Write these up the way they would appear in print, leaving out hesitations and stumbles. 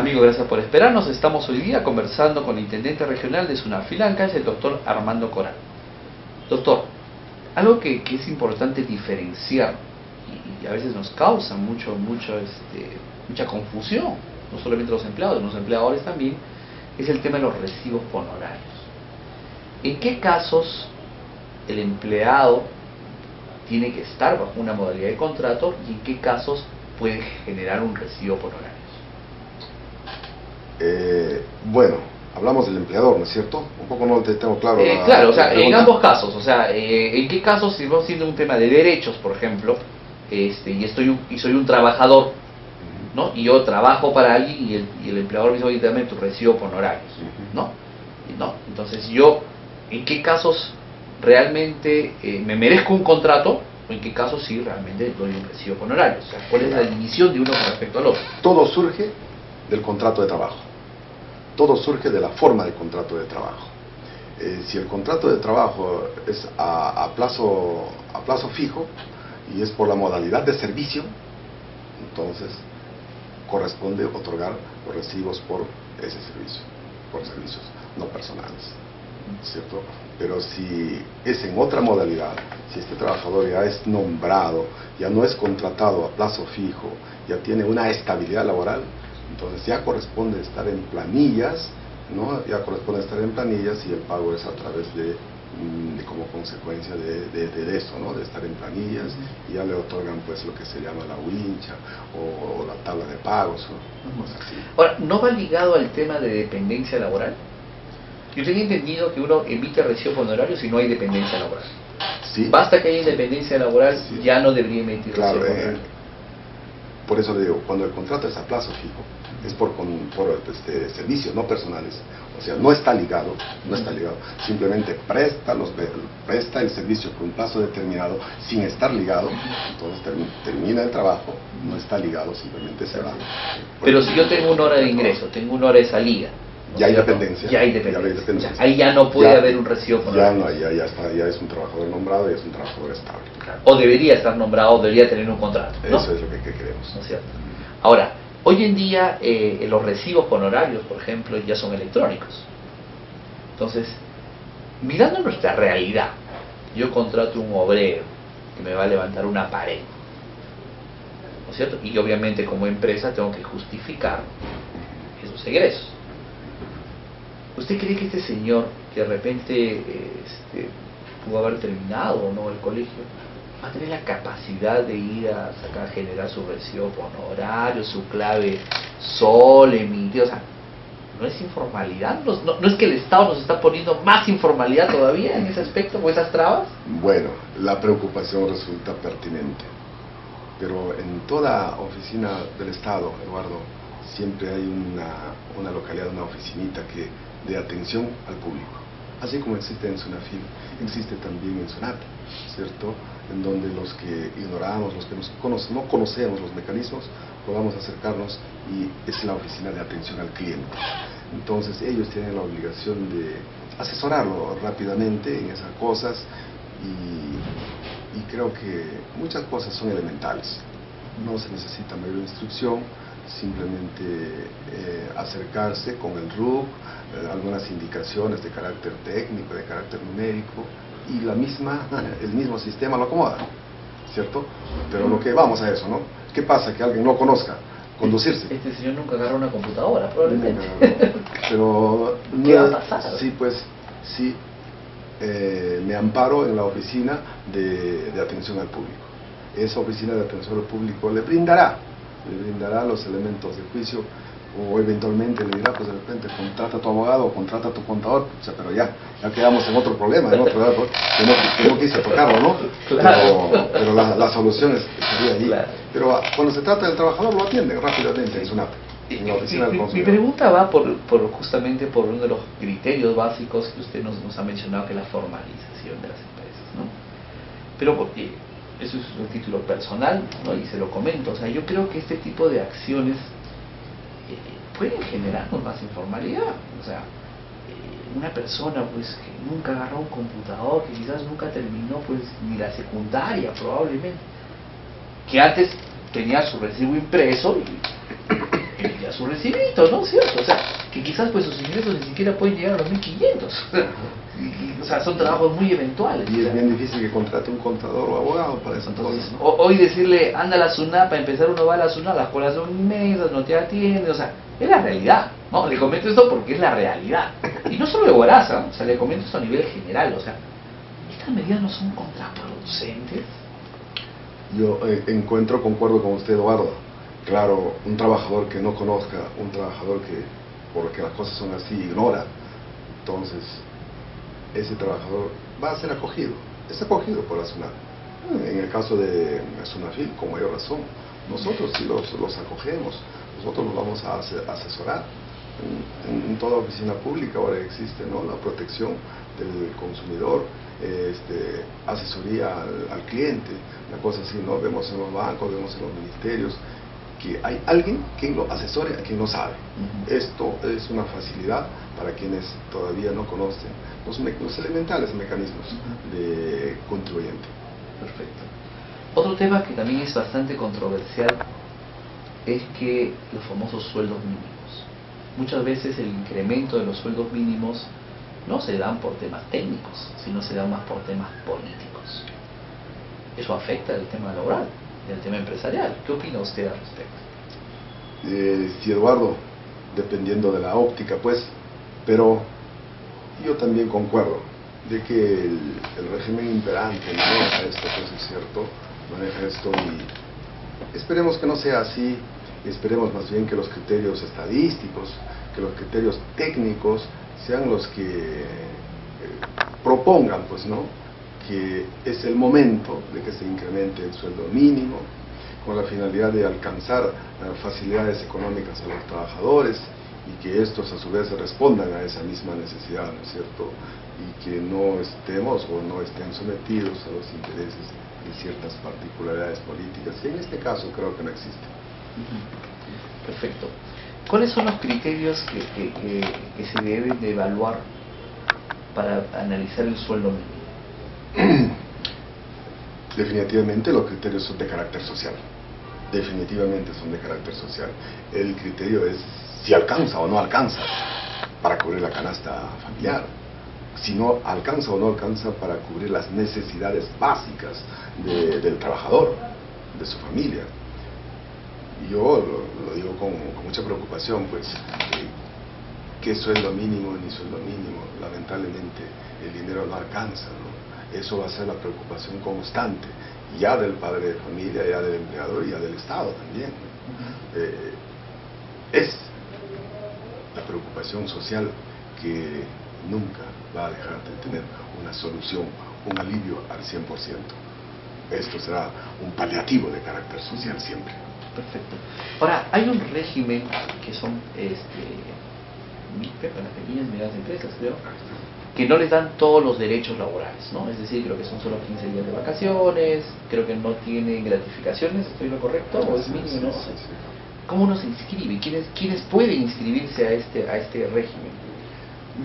Amigos, gracias por esperarnos. Estamos hoy día conversando con el intendente regional de Sunafilanca, es el doctor Armando Corán. Doctor, algo que es importante diferenciar y a veces nos causa mucha confusión, no solamente los empleados, los empleadores también, es el tema de los recibos honorarios. ¿En qué casos el empleado tiene que estar bajo una modalidad de contrato y en qué casos puede generar un recibo por honorarios? Bueno, hablamos del empleador, ¿no es cierto? Un poco no te tengo claro. Claro, o sea, en ambos casos, o sea, ¿en qué casos, si vamos siendo un tema de derechos, por ejemplo, y soy un trabajador, ¿no? Y yo trabajo para alguien y el empleador me dice, oye, dame tu recibo por honorarios, ¿no? Entonces yo, ¿en qué casos realmente me merezco un contrato? ¿O en qué casos sí realmente doy un recibo por honorarios? O sea, ¿cuál es la división de uno con respecto al otro? Todo surge del contrato de trabajo. Todo surge de la forma del contrato de trabajo. Si el contrato de trabajo es a plazo fijo y es por la modalidad de servicio, entonces corresponde otorgar los recibos por ese servicio, por servicios no personales, ¿cierto? Pero si es en otra modalidad, si este trabajador ya es nombrado, ya no es contratado a plazo fijo, ya tiene una estabilidad laboral, entonces ya corresponde estar en planillas, ¿no? Ya corresponde estar en planillas y el pago es a través de como consecuencia de eso, ¿no? De estar en planillas, y ya le otorgan pues lo que se llama la wincha o la tabla de pagos o cosas así. Ahora, ¿no va ligado al tema de dependencia laboral? Yo tenía entendido que uno emite recibo por honorario si no hay dependencia laboral. Sí. Basta que haya independencia laboral, Sí. ya no debería emitir Claro, recibo por honorario. por eso le digo, cuando el contrato es a plazo fijo, es por servicios no personales, o sea, no está ligado, simplemente presta el servicio por un plazo determinado sin estar ligado, entonces termina el trabajo, no está ligado, simplemente se va. Pero si yo tengo una hora de ingreso, tengo una hora de salida, ya hay dependencia. Ya hay dependencia. Ahí ya no puede haber un recibo por honorario. Ya es un trabajador nombrado y es un trabajador estable. Claro. O debería estar nombrado, o debería tener un contrato, ¿no? Eso es lo que queremos. ¿No es cierto? Ahora, hoy en día los recibos honorarios, por ejemplo, ya son electrónicos. Entonces, mirando nuestra realidad, yo contrato un obrero que me va a levantar una pared, ¿no es cierto? Y obviamente como empresa tengo que justificar esos egresos. ¿Usted cree que este señor, que de repente pudo haber terminado o no el colegio, va a tener la capacidad de ir a generar su recibo por honorario, su clave SOL, emitir? O sea, ¿no es informalidad? ¿No es que el Estado nos está poniendo más informalidad todavía en ese aspecto, o esas trabas? Bueno, la preocupación resulta pertinente, pero en toda oficina del Estado, Eduardo, siempre hay una localidad, una oficinita de atención al público. Así como existe en Sunafil, existe también en Sunat, ¿cierto? En donde los que ignoramos, los que no conocemos los mecanismos, podamos acercarnos, y es la oficina de atención al cliente. Entonces ellos tienen la obligación de asesorarlo rápidamente en esas cosas, y creo que muchas cosas son elementales. No se necesita mayor instrucción, simplemente acercarse con el RUC, algunas indicaciones de carácter técnico, de carácter numérico, y el mismo sistema lo acomoda, ¿cierto? Pero lo que vamos a eso, ¿no? ¿Qué pasa? Que alguien no conozca conducirse. Este señor nunca agarró una computadora, probablemente. Pero ¿qué va a pasar? Sí, pues, sí, me amparo en la oficina de atención al público. Esa oficina de atención al público le brindará los elementos de juicio, o eventualmente le dirá, pues de repente, contrata a tu abogado o contrata a tu contador, o sea, pero ya quedamos en otro problema, en otro lado, que no quise tocarlo, ¿no? Claro. Pero la solución estaría allí. Claro. Pero cuando se trata del trabajador, lo atienden rápidamente en SUNAT, en la oficina del Mi consumidor. pregunta va justamente por uno de los criterios básicos que usted nos ha mencionado, que es la formalización de las empresas, ¿no? Pero eso es un título personal, ¿no? Y se lo comento, o sea, yo creo que este tipo de acciones pueden generarnos más informalidad. O sea, una persona pues que nunca agarró un computador, que quizás nunca terminó pues ni la secundaria probablemente, que antes tenía su recibo impreso y ya su recibito, ¿no? ¿Cierto? O sea, que quizás pues sus ingresos ni siquiera pueden llegar a los 1.500. O sea, son trabajos muy eventuales. Y es bien difícil que contrate un contador o abogado para eso. Entonces, ¿no? hoy decirle, anda a la SUNAT, para empezar uno va a la SUNAT, las colas son inmensas, no te atienden, o sea, es la realidad, ¿no? Le comento esto porque es la realidad. Y no solo de Huaraz, o sea, le comento esto a nivel general, o sea, ¿estas medidas no son contraproducentes? Yo concuerdo con usted, Eduardo. Claro, un trabajador que no conozca, un trabajador que, porque las cosas son así, ignora, entonces ese trabajador va a ser acogido, es acogido por la SUNAT. En el caso de SUNAFIL, con mayor razón, nosotros sí los acogemos, nosotros los vamos a asesorar. En toda oficina pública ahora existe, ¿no?, la protección del consumidor, asesoría al cliente, una cosa así, ¿no? Vemos en los bancos, vemos en los ministerios, que hay alguien quien lo asesore a quien no sabe. Esto es una facilidad para quienes todavía no conocen los elementales mecanismos de contribuyente. Perfecto. Otro tema que también es bastante controversial es que los famosos sueldos mínimos. Muchas veces el incremento de los sueldos mínimos no se dan por temas técnicos, sino se dan más por temas políticos. Eso afecta el tema laboral, el tema empresarial. ¿Qué opina usted al respecto? Sí, Eduardo, dependiendo de la óptica, pues, pero yo también concuerdo de que el régimen imperante maneja esto, pues es cierto, maneja esto, y esperemos que no sea así. Esperemos más bien que los criterios estadísticos, que los criterios técnicos sean los que propongan, pues, ¿no?, que es el momento de que se incremente el sueldo mínimo, con la finalidad de alcanzar facilidades económicas a los trabajadores, y que estos a su vez respondan a esa misma necesidad, ¿no es cierto?, y que no estemos o no estén sometidos a los intereses de ciertas particularidades políticas, y en este caso creo que no existe. Perfecto. ¿Cuáles son los criterios que se deben de evaluar para analizar el sueldo mínimo? Definitivamente los criterios son de carácter social. Definitivamente son de carácter social. El criterio es si alcanza o no alcanza para cubrir la canasta familiar, si no alcanza o no alcanza para cubrir las necesidades básicas del trabajador, de su familia. Yo lo digo con mucha preocupación, pues, que sueldo mínimo ni sueldo mínimo, lamentablemente el dinero no alcanza, ¿no? Eso va a ser la preocupación constante, ya del padre de familia, ya del empleador y ya del Estado también. Es la preocupación social que nunca va a dejar de tener una solución, un alivio al 100%. Esto será un paliativo de carácter social siempre. Perfecto. Ahora, hay un régimen que son las pequeñas y medianas empresas, creo, que no les dan todos los derechos laborales, ¿no? Es decir, creo que son solo 15 días de vacaciones, creo que no tienen gratificaciones, ¿estoy lo correcto? ¿O es mínimo, no? Sí, sí. ¿Cómo uno se inscribe? ¿Quiénes pueden inscribirse a este régimen?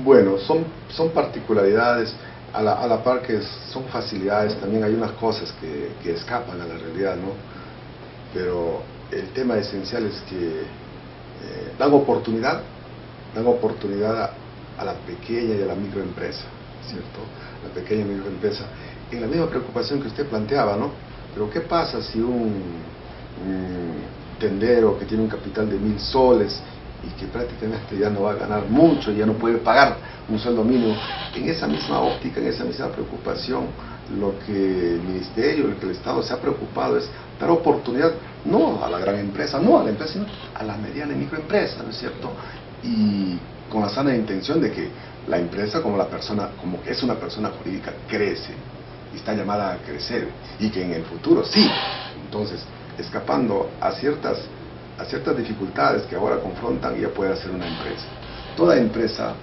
Bueno, son particularidades, a la par que son facilidades, también hay unas cosas que escapan a la realidad, ¿no? Pero el tema esencial es que dan oportunidad a la pequeña y a la microempresa, ¿cierto? La pequeña y microempresa, en la misma preocupación que usted planteaba, ¿no? Pero ¿qué pasa si un tendero que tiene un capital de 1.000 soles y que prácticamente ya no va a ganar mucho, ya no puede pagar un sueldo mínimo? En esa misma óptica, en esa misma preocupación, lo que el Ministerio, lo que el Estado se ha preocupado es dar oportunidad no a la gran empresa, no a la empresa, sino a la mediana y microempresa, ¿no es cierto? Y con la sana intención de que la empresa, como que es una persona jurídica, crece y está llamada a crecer, y que en el futuro sí, entonces, escapando a ciertas dificultades que ahora confrontan, ya puede ser una empresa. Toda empresa,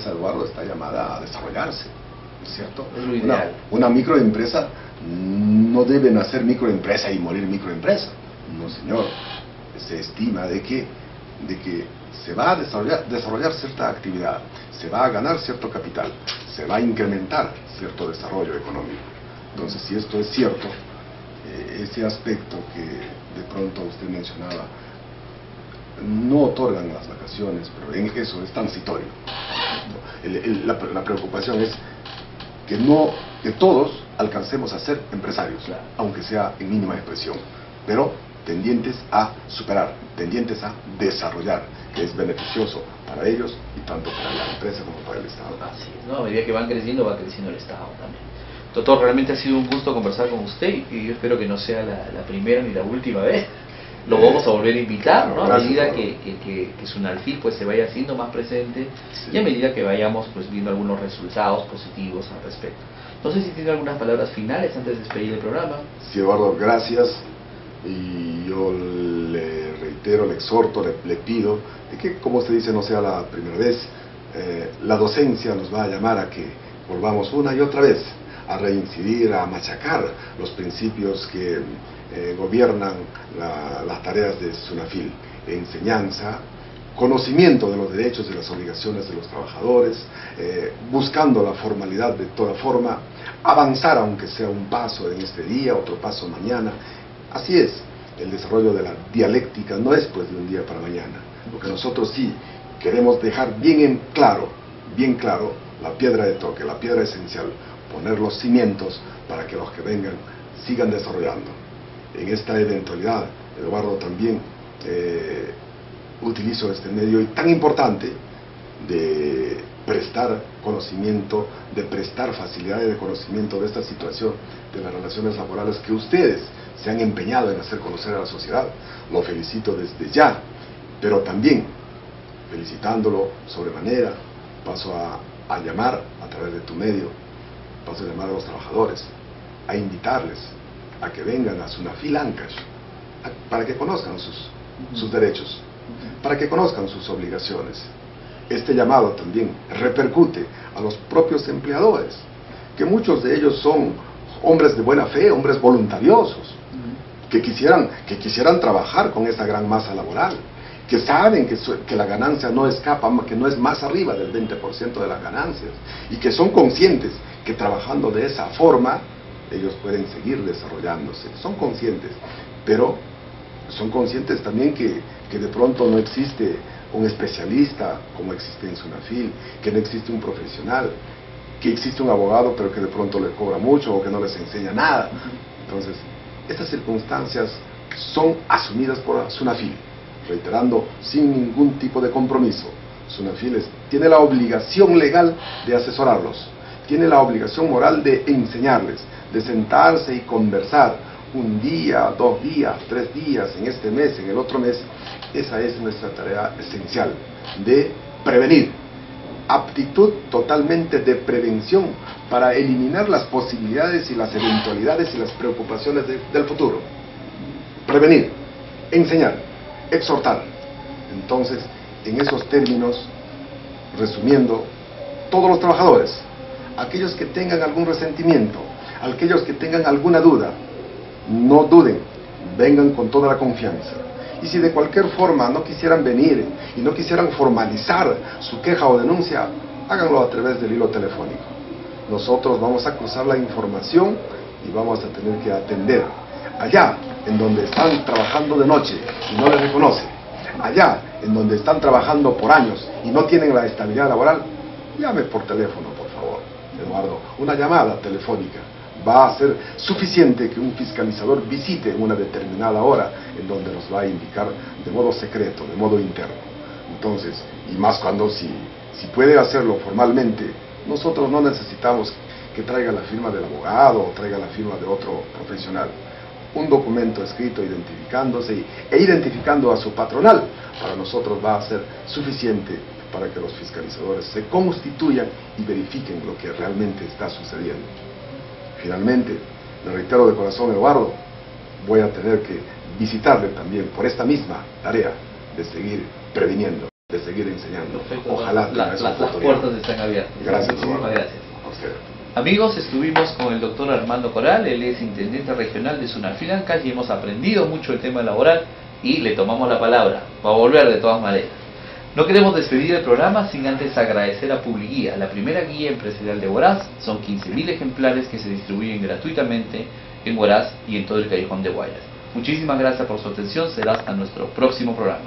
Eduardo, está llamada a desarrollarse, ¿no es cierto? Es lo ideal. Una microempresa no debe nacer microempresa y morir microempresa. No, señor. Se estima de que se va a desarrollar cierta actividad, se va a ganar cierto capital, se va a incrementar cierto desarrollo económico. Entonces, si esto es cierto, ese aspecto que de pronto usted mencionaba, no otorgan las vacaciones, pero en eso es transitorio. La preocupación es que todos alcancemos a ser empresarios, aunque sea en mínima expresión, pero tendientes a superar, tendientes a desarrollar, que es beneficioso para ellos y tanto para la empresa como para el Estado. Así es, ¿no? A medida que van creciendo, va creciendo el Estado también. Doctor, realmente ha sido un gusto conversar con usted y yo espero que no sea la primera ni la última vez. Lo vamos a volver a invitar, ¿no? A medida que Sunalfil pues se vaya haciendo más presente, sí, y a medida que vayamos pues viendo algunos resultados positivos al respecto. No sé si tiene algunas palabras finales antes de despedir el programa. Sí, Eduardo, gracias. Y yo le reitero, le exhorto, le pido de que, como usted dice, no sea la primera vez. La docencia nos va a llamar a que volvamos una y otra vez a reincidir, a machacar los principios que gobiernan las tareas de Sunalfil: enseñanza, conocimiento de los derechos y las obligaciones de los trabajadores, buscando la formalidad de toda forma, avanzar aunque sea un paso en este día, otro paso mañana. Así es, el desarrollo de la dialéctica no es pues de un día para mañana. Lo que nosotros sí queremos dejar bien claro, la piedra de toque, la piedra esencial, poner los cimientos para que los que vengan sigan desarrollando. En esta eventualidad, Eduardo, también utilizo este medio tan importante de prestar conocimiento, de prestar facilidades de conocimiento de esta situación de las relaciones laborales que ustedes se han empeñado en hacer conocer a la sociedad. Lo felicito desde ya, pero también, felicitándolo sobremanera, paso a llamar a través de tu medio, paso a llamar a los trabajadores, a invitarles a que vengan a Sunalfil Ancash, para que conozcan sus derechos, para que conozcan sus obligaciones. Este llamado también repercute a los propios empleadores, que muchos de ellos son hombres de buena fe, hombres voluntariosos, que quisieran trabajar con esa gran masa laboral, que saben que la ganancia no escapa, que no es más arriba del 20% de las ganancias, y que son conscientes que trabajando de esa forma ellos pueden seguir desarrollándose. Son conscientes, pero son conscientes también que de pronto no existe un especialista como existe en Sunalfil, que no existe un profesional, que existe un abogado pero que de pronto le cobra mucho o que no les enseña nada. Entonces, estas circunstancias son asumidas por Sunalfil, reiterando, sin ningún tipo de compromiso. Sunalfil tiene la obligación legal de asesorarlos, tiene la obligación moral de enseñarles, de sentarse y conversar un día, 2 días, 3 días, en este mes, en el otro mes. Esa es nuestra tarea esencial, de prevenir, aptitud totalmente de prevención para eliminar las posibilidades y las eventualidades y las preocupaciones del futuro. Prevenir, enseñar, exhortar. Entonces, en esos términos, resumiendo, todos los trabajadores, aquellos que tengan algún resentimiento, aquellos que tengan alguna duda, no duden, vengan con toda la confianza. Y si de cualquier forma no quisieran venir y no quisieran formalizar su queja o denuncia, háganlo a través del hilo telefónico. Nosotros vamos a cruzar la información y vamos a tener que atender. Allá en donde están trabajando de noche y no les reconoce, allá en donde están trabajando por años y no tienen la estabilidad laboral, llame por teléfono, por favor, Eduardo. Una llamada telefónica va a ser suficiente que un fiscalizador visite en una determinada hora, en donde nos va a indicar de modo secreto, de modo interno. Entonces, y más cuando si puede hacerlo formalmente, nosotros no necesitamos que traiga la firma del abogado o traiga la firma de otro profesional. Un documento escrito identificándose e identificando a su patronal, para nosotros va a ser suficiente para que los fiscalizadores se constituyan y verifiquen lo que realmente está sucediendo. Finalmente, le reitero de corazón, Eduardo, voy a tener que visitarle también por esta misma tarea de seguir previniendo, de seguir enseñando. Perfecto. Ojalá las puertas están abiertas. Gracias. Muchísimas gracias. A usted. Amigos, estuvimos con el doctor Armando Coral, él es intendente regional de Sunalfil Ancash y hemos aprendido mucho el tema laboral y le tomamos la palabra, va a volver de todas maneras. No queremos despedir el programa sin antes agradecer a Publiguía, la primera guía empresarial de Huaraz. Son 15.000 ejemplares que se distribuyen gratuitamente en Huaraz y en todo el callejón de Guayas. Muchísimas gracias por su atención, será hasta nuestro próximo programa.